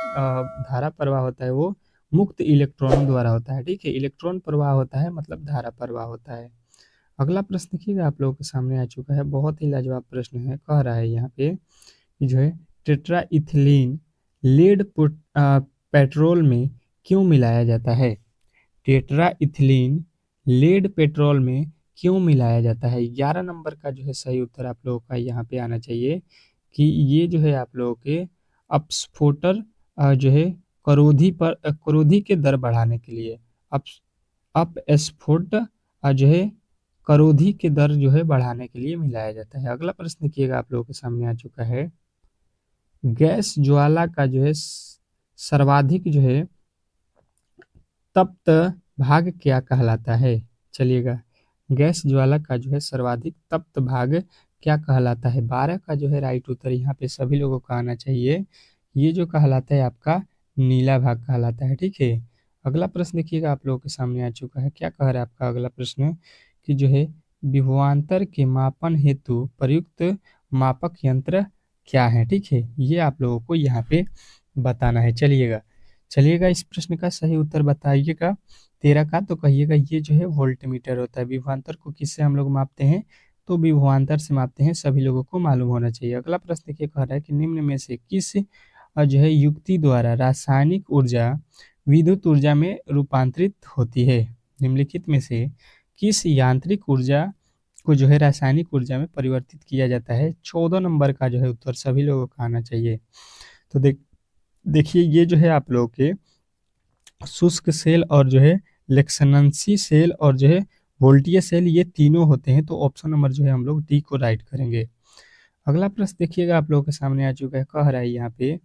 धारा प्रवाह होता है वो मुक्त इलेक्ट्रॉनों द्वारा होता है, ठीक है। इलेक्ट्रॉन प्रवाह होता है मतलब धारा प्रवाह होता है। अगला प्रश्न देखिएगा आप लोगों के सामने आ चुका है, बहुत ही लाजवाब प्रश्न है। कह रहा है यहाँ पे कि जो है टेट्रा इथिलीन पेट्रोल में क्यों मिलाया जाता है। टेट्रा इथिलीन लेड पेट्रोल में क्यों मिलाया जाता है। 11 नंबर का जो है सही उत्तर आप लोगों का यहाँ पे आना चाहिए कि ये जो है आप लोगों के अपस्फोटर जो है करोधी के दर बढ़ाने के लिए अप अपस्फोट जो है करोधी के दर जो है बढ़ाने के लिए मिलाया जाता है। अगला प्रश्न देखिएगा आप लोगों के सामने आ चुका है, गैस ज्वाला का जो है सर्वाधिक जो है तप्त भाग क्या कहलाता है। चलिएगा, गैस ज्वाला का जो है सर्वाधिक तप्त भाग क्या कहलाता है। 12 का जो है राइट उत्तर यहाँ पे सभी लोगों को आना चाहिए। ये जो कहलाता है आपका नीला भाग कहलाता है, ठीक है। अगला प्रश्न देखिएगा आप लोगों के सामने आ चुका है, क्या कह रहा है आपका अगला प्रश्न कि जो है विभवांतर के मापन हेतु प्रयुक्त मापक यंत्र क्या है, ठीक है। ये आप लोगों को यहाँ पे बताना है। चलिएगा इस प्रश्न का सही उत्तर बताइएगा। 13 का तो कहिएगा ये जो है वोल्टमीटर होता है। विभवांतर को किससे हम लोग मापते हैं, तो विभवांतर से मापते हैं, सभी लोगों को मालूम होना चाहिए। अगला प्रश्न देखिए कह रहा है कि निम्न में से किस जो है युक्ति द्वारा रासायनिक ऊर्जा विद्युत ऊर्जा में रूपांतरित होती है। निम्नलिखित में से किस यांत्रिक ऊर्जा को जो है रासायनिक ऊर्जा में परिवर्तित किया जाता है। 14 नंबर का जो है उत्तर सभी लोगों को आना चाहिए। तो देखिए ये जो है आप लोगों के शुष्क सेल और जो है लेक्सनंसी सेल और जो है वोल्टीय सेल, ये तीनों होते हैं। तो ऑप्शन नंबर जो है हम लोग डी को राइट करेंगे। अगला प्रश्न देखिएगा आप लोगों के सामने आ चुका है, कह रहा है यहाँ पे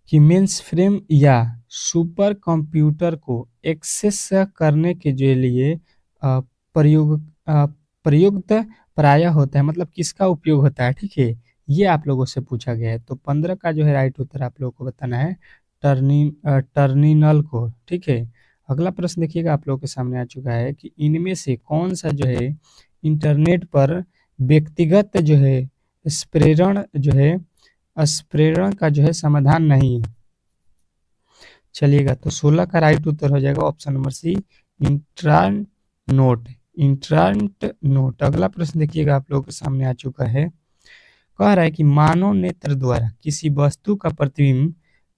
कि मेंस फ्रेम या सुपर कंप्यूटर को एक्सेस करने के जो लिए प्रयोग प्रयुक्त प्राय होता है, मतलब किसका उपयोग होता है, ठीक है। ये आप लोगों से पूछा गया है। तो 15 का जो है राइट उत्तर आप लोगों को बताना है टर्मिनल को, ठीक है। अगला प्रश्न देखिएगा आप लोगों के सामने आ चुका है कि इनमें से कौन सा जो है इंटरनेट पर व्यक्तिगत जो है स्प्रेरण का जो है समाधान नहीं है। चलिएगा, तो 16 का राइट उत्तर हो जाएगा ऑप्शन नंबर सी, इंट्रांट नोट। अगला प्रश्न देखिएगा आप लोगों के सामने आ चुका है, कह रहा है कि मानव नेत्र द्वारा किसी वस्तु का प्रतिबिंब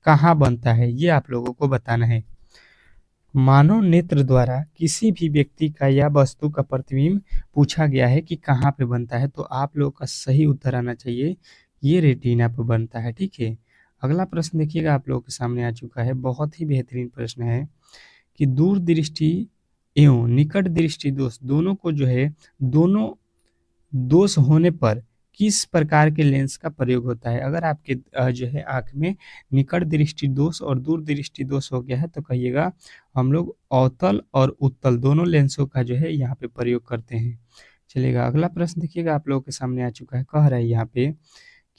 कहाँ बनता है। ये आप लोगों को बताना है। मानव नेत्र द्वारा किसी भी व्यक्ति का या वस्तु का प्रतिबिंब पूछा गया है कि कहाँ पे बनता है, तो आप लोगों का सही उत्तर आना चाहिए ये रेटिना पे बनता है, ठीक है। अगला प्रश्न देखिएगा आप लोगों के सामने आ चुका है, बहुत ही बेहतरीन प्रश्न है कि दूरदृष्टि एवं निकट दृष्टि दोष दोनों को जो है दोनों दोष होने पर किस प्रकार के लेंस का प्रयोग होता है। अगर आपके जो है आंख में निकट दृष्टि दोष और दूर दृष्टि दोष हो गया है तो कहिएगा हम लोग अवतल और उत्तल दोनों लेंसों का जो है यहाँ पे प्रयोग करते हैं। चलिएगा, अगला प्रश्न देखिएगा आप लोगों के सामने आ चुका है, कह रहा है यहाँ पे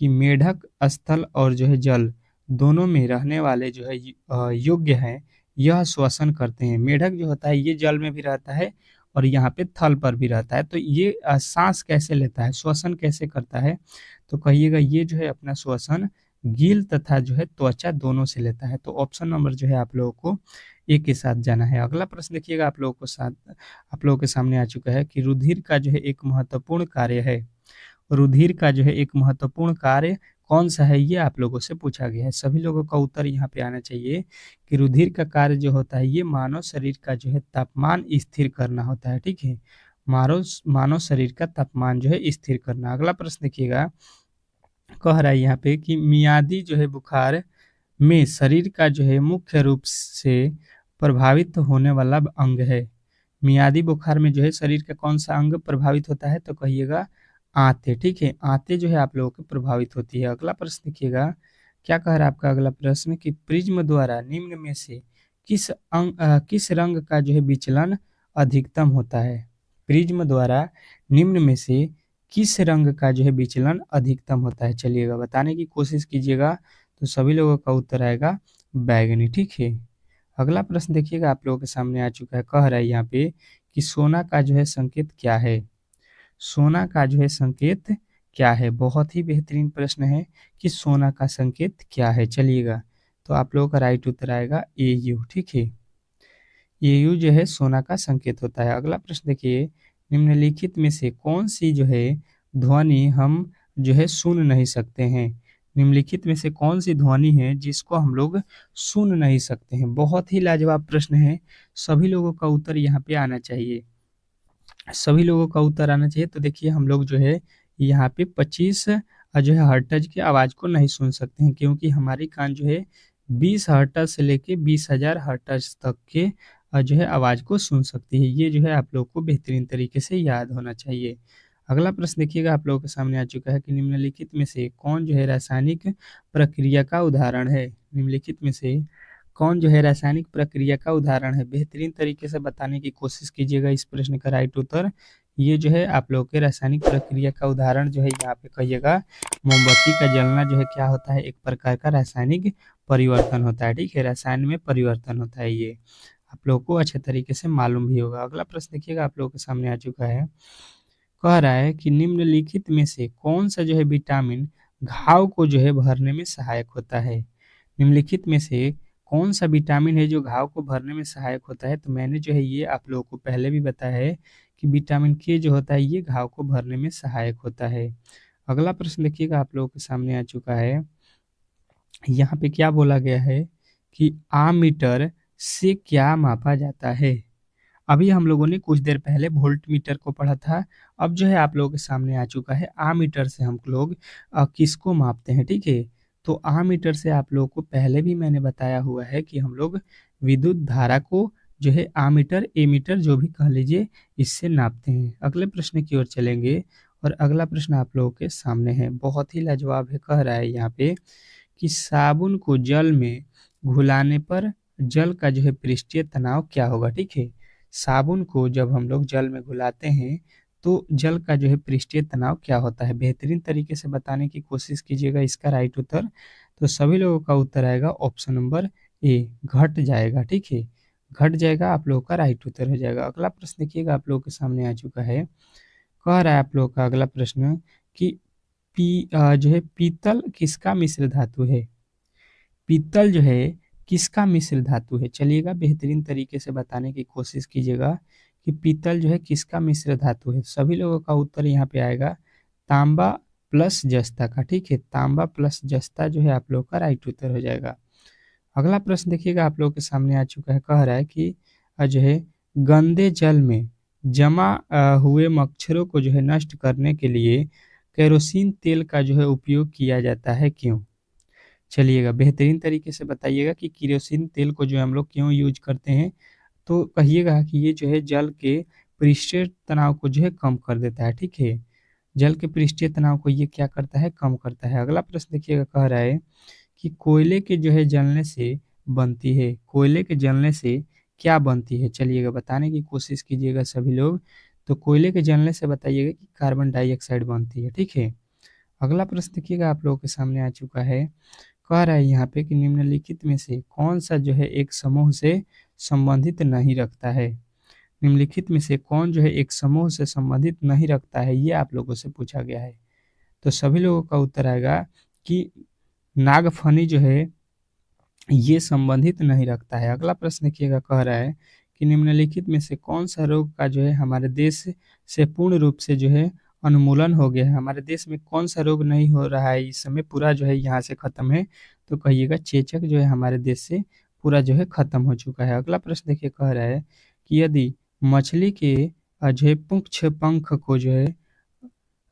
कि मेढक स्थल और जो है जल दोनों में रहने वाले जो है योग्य हैं, यह श्वसन करते हैं। मेढक जो होता है ये जल में भी रहता है और यहाँ पे थल पर भी रहता है। तो ये सांस कैसे लेता है, श्वसन कैसे करता है, तो कहिएगा ये जो है अपना श्वसन गिल तथा जो है त्वचा दोनों से लेता है। तो ऑप्शन नंबर जो है आप लोगों को एक के साथ जाना है। अगला प्रश्न देखिएगा आप लोगों के सामने आ चुका है कि रुधिर का जो है एक महत्वपूर्ण कार्य है। रुधिर का जो है एक महत्वपूर्ण कार्य कौन सा है, ये आप लोगों से पूछा गया है। सभी लोगों का उत्तर यहाँ पे आना चाहिए कि रुधिर का कार्य जो होता है ये मानव शरीर का जो है तापमान स्थिर करना होता है, ठीक है। मानव शरीर का तापमान जो है स्थिर करना। अगला प्रश्न देखिएगा, कह रहा है यहाँ पे कि मियादी जो है बुखार में शरीर का जो है मुख्य रूप से प्रभावित होने वाला अंग है। मियादी बुखार में जो है शरीर का कौन सा अंग प्रभावित होता है, तो कहिएगा आंतें, ठीक है। आंतें जो है आप लोगों की प्रभावित होती है। अगला प्रश्न देखिएगा, क्या कह रहा है आपका अगला प्रश्न कि प्रिज्म द्वारा निम्न में से किस रंग का जो है विचलन अधिकतम होता है। प्रिज्म द्वारा निम्न में से किस रंग का जो है विचलन अधिकतम होता है। चलिएगा बताने की कोशिश कीजिएगा, तो सभी लोगों का उत्तर आएगा बैगनी, ठीक है। अगला प्रश्न देखिएगा आप लोगों के सामने आ चुका है, कह रहा है यहाँ पे कि सोना का जो है संकेत क्या है। सोना का जो है संकेत क्या है, बहुत ही बेहतरीन प्रश्न है कि सोना का संकेत क्या है। चलिएगा, तो आप लोगों का राइट उत्तर आएगा AU, ठीक है। AU जो है सोना का संकेत होता है। अगला प्रश्न देखिए, निम्नलिखित में से कौन सी जो है ध्वनि हम जो है सुन नहीं सकते हैं। निम्नलिखित में से कौन सी ध्वनि है जिसको हम लोग सुन नहीं सकते हैं। बहुत ही लाजवाब प्रश्न है, सभी लोगों का उत्तर यहाँ पे आना चाहिए। सभी लोगों का उत्तर आना चाहिए। तो देखिए हम लोग जो है यहाँ पे 25 जो है हर्ट्ज की आवाज़ को नहीं सुन सकते हैं, क्योंकि हमारी कान जो है 20 हर्ट्ज से लेके 20,000 हर्ट्ज तक के जो है आवाज़ को सुन सकती है। ये जो है आप लोग को बेहतरीन तरीके से याद होना चाहिए। अगला प्रश्न देखिएगा आप लोगों के सामने आ चुका है कि निम्नलिखित में से कौन जो है रासायनिक प्रक्रिया का उदाहरण है। निम्नलिखित में से कौन जो है रासायनिक प्रक्रिया का उदाहरण है। बेहतरीन तरीके से बताने की कोशिश कीजिएगा इस प्रश्न का राइट उत्तर। ये जो है आप लोग के रासायनिक प्रक्रिया का उदाहरण जो है यहाँ पे कहिएगा, मोमबत्ती का जलना जो है क्या होता है, एक प्रकार का रासायनिक परिवर्तन होता है, ठीक है। रसायन में परिवर्तन होता है, ये आप लोग को अच्छे तरीके से मालूम भी होगा। अगला प्रश्न देखिएगा आप लोगों के सामने आ चुका है, कह रहा है कि निम्नलिखित में से कौन सा जो है विटामिन घाव को जो है भरने में सहायक होता है। निम्नलिखित में से कौन सा विटामिन है जो घाव को भरने में सहायक होता है। तो मैंने जो है ये आप लोगों को पहले भी बताया है कि विटामिन के जो होता है ये घाव को भरने में सहायक होता है। अगला प्रश्न देखिएगा आप लोगों के सामने आ चुका है, यहाँ पे क्या बोला गया है कि आमीटर से क्या मापा जाता है। अभी हम लोगों ने कुछ देर पहले वोल्ट मीटर को पढ़ा था, अब जो है आप लोगों के सामने आ चुका है आमीटर से हम लोग किसको मापते हैं, ठीक है। तो आमीटर से आप लोगों को पहले भी मैंने बताया हुआ है कि हम लोग विद्युत धारा को जो है आमीटर एमीटर जो भी कह लीजिए इससे नापते हैं। अगले प्रश्न की ओर चलेंगे, और अगला प्रश्न आप लोगों के सामने है, बहुत ही लाजवाब है। कह रहा है यहाँ पे कि साबुन को जल में घुलाने पर जल का जो है पृष्ठीय तनाव क्या होगा, ठीक है। साबुन को जब हम लोग जल में घुलाते हैं तो जल का जो है पृष्ठीय तनाव क्या होता है। बेहतरीन तरीके से बताने की कोशिश कीजिएगा इसका राइट उत्तर। तो सभी लोगों का उत्तर आएगा ऑप्शन नंबर ए, घट जाएगा, ठीक है। घट जाएगा आप लोगों का राइट उत्तर हो जाएगा। अगला प्रश्न देखिएगा आप लोगों के सामने आ चुका है, कह रहा है आप लोगों का अगला प्रश्न कि जो है पीतल किसका मिश्र धातु है। पीतल जो है किसका मिश्र धातु है। चलिएगा बेहतरीन तरीके से बताने की कोशिश कीजिएगा कि पीतल जो है किसका मिश्र धातु है। सभी लोगों का उत्तर यहाँ पे आएगा तांबा प्लस जस्ता का, ठीक है। तांबा प्लस जस्ता जो है आप लोग का राइट उत्तर हो जाएगा। अगला प्रश्न देखिएगा आप लोग के सामने आ चुका है, कह रहा है कि जो है गंदे जल में जमा हुए मच्छरों को जो है नष्ट करने के लिए केरोसिन तेल का जो है उपयोग किया जाता है, क्यों। चलिएगा बेहतरीन तरीके से बताइएगा कि केरोसिन तेल को जो हम लोग क्यों यूज करते हैं। तो कहिएगा कि ये जो है जल के पृष्ठीय तनाव को जो है कम कर देता है, ठीक है। जल के पृष्ठीय तनाव को ये क्या करता है, कम करता है। अगला प्रश्न देखिएगा, कह रहा है कि कोयले के जो है जलने से बनती है, कोयले के जलने से क्या बनती है। चलिएगा बताने की कोशिश कीजिएगा सभी लोग। तो कोयले के जलने से बताइएगा कि कार्बन डाइऑक्साइड बनती है, ठीक है। अगला प्रश्न देखिएगा आप लोगों के सामने आ चुका है, कह रहा है यहाँ पे कि निम्नलिखित में से कौन सा जो है एक समूह से संबंधित नहीं रखता है। निम्नलिखित में से कौन जो है एक समूह से संबंधित नहीं रखता है, ये आप लोगों से पूछा गया है। तो सभी लोगों का उत्तर आएगा कि नागफनी जो है ये संबंधित नहीं रखता है। अगला प्रश्न देखिएगा, कह रहा है कि निम्नलिखित में से कौन सा रोग का जो है हमारे देश से पूर्ण रूप से जो है उन्मूलन हो गया है। हमारे देश में कौन सा रोग नहीं हो रहा है इस समय, पूरा जो है यहाँ से खत्म है। तो कहिएगा चेचक जो है हमारे देश से पूरा जो है खत्म हो चुका है। अगला प्रश्न देखिए, कह रहा है कि यदि मछली के जो है पुच्छ पंख को जो है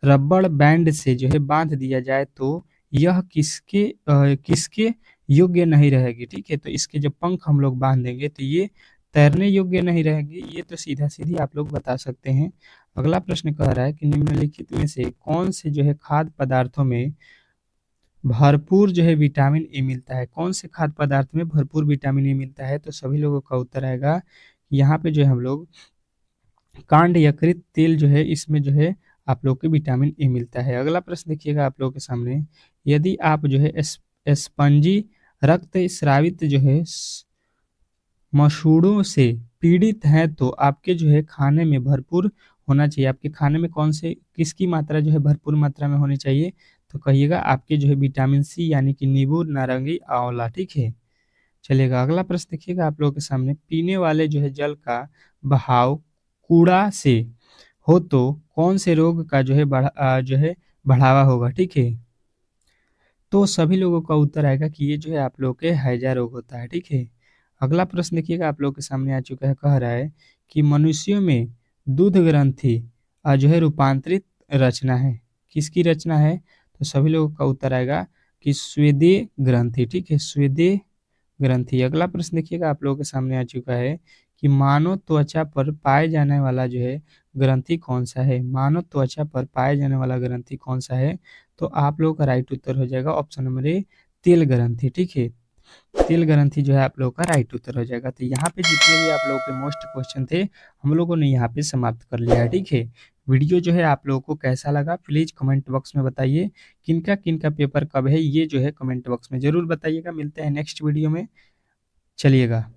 रबड़ बैंड से जो है बांध दिया जाए तो यह किसके योग्य नहीं रहेगी, ठीक है। तो इसके जब पंख हम लोग बांध देंगे तो ये तैरने योग्य नहीं रहेगी, ये तो सीधा सीधी आप लोग बता सकते हैं। अगला प्रश्न कह रहा है कि निम्नलिखित में से कौन से जो है खाद्य पदार्थों में भरपूर जो है विटामिन ए मिलता है। कौन से खाद्य पदार्थ में भरपूर विटामिन ए मिलता है। तो सभी लोगों का उत्तर आएगा यहाँ पे जो है हम लोग कांड यकृत तेल जो है इसमें जो है आप लोग को विटामिन ए मिलता है। अगला प्रश्न देखिएगा आप लोगों के सामने, यदि आप जो है स्पंजी रक्त स्रावित जो है मसूड़ों से पीड़ित हैं तो आपके जो है खाने में भरपूर होना चाहिए। आपके खाने में कौन से किसकी मात्रा जो है भरपूर मात्रा में होनी चाहिए? तो कहिएगा आपके जो है विटामिन सी यानी कि नींबू, नारंगी, आंवला, ठीक है? चलिएगा अगला प्रश्न देखिएगा आप लोगों के सामने, पीने वाले जो है जल का बहाव कूड़ा से हो तो कौन से रोग का जो है जो है बढ़ावा होगा, ठीक है? तो सभी लोगों का उत्तर आएगा कि ये जो है आप लोग के हैजा रोग होता है, ठीक है? अगला प्रश्न देखिएगा आप लोग के सामने आ चुका है, कह रहा है कि मनुष्यों में दूध ग्रंथि जो है रूपांतरित रचना है, किसकी रचना है? तो सभी लोगों का उत्तर आएगा कि स्वेदीय ग्रंथि, ठीक है? स्वेदीय ग्रंथि। अगला प्रश्न देखिएगा आप लोगों के सामने आ चुका है कि मानव त्वचा पर पाए जाने वाला जो है ग्रंथि कौन सा है? मानव त्वचा पर पाए जाने वाला ग्रंथि कौन सा है? तो आप लोगों का राइट उत्तर हो जाएगा ऑप्शन नंबर ए, तिल ग्रंथि, ठीक है? तिल ग्रंथि जो है आप लोगों का राइट उत्तर हो जाएगा। तो यहाँ पे जितने भी आप लोगों के मोस्ट क्वेश्चन थे हम लोगों ने यहाँ पे समाप्त कर लिया है, ठीक है? वीडियो जो है आप लोगों को कैसा लगा प्लीज कमेंट बॉक्स में बताइए। किनका किनका पेपर कब है ये जो है कमेंट बॉक्स में जरूर बताइएगा। मिलते हैं नेक्स्ट वीडियो में, चलिएगा।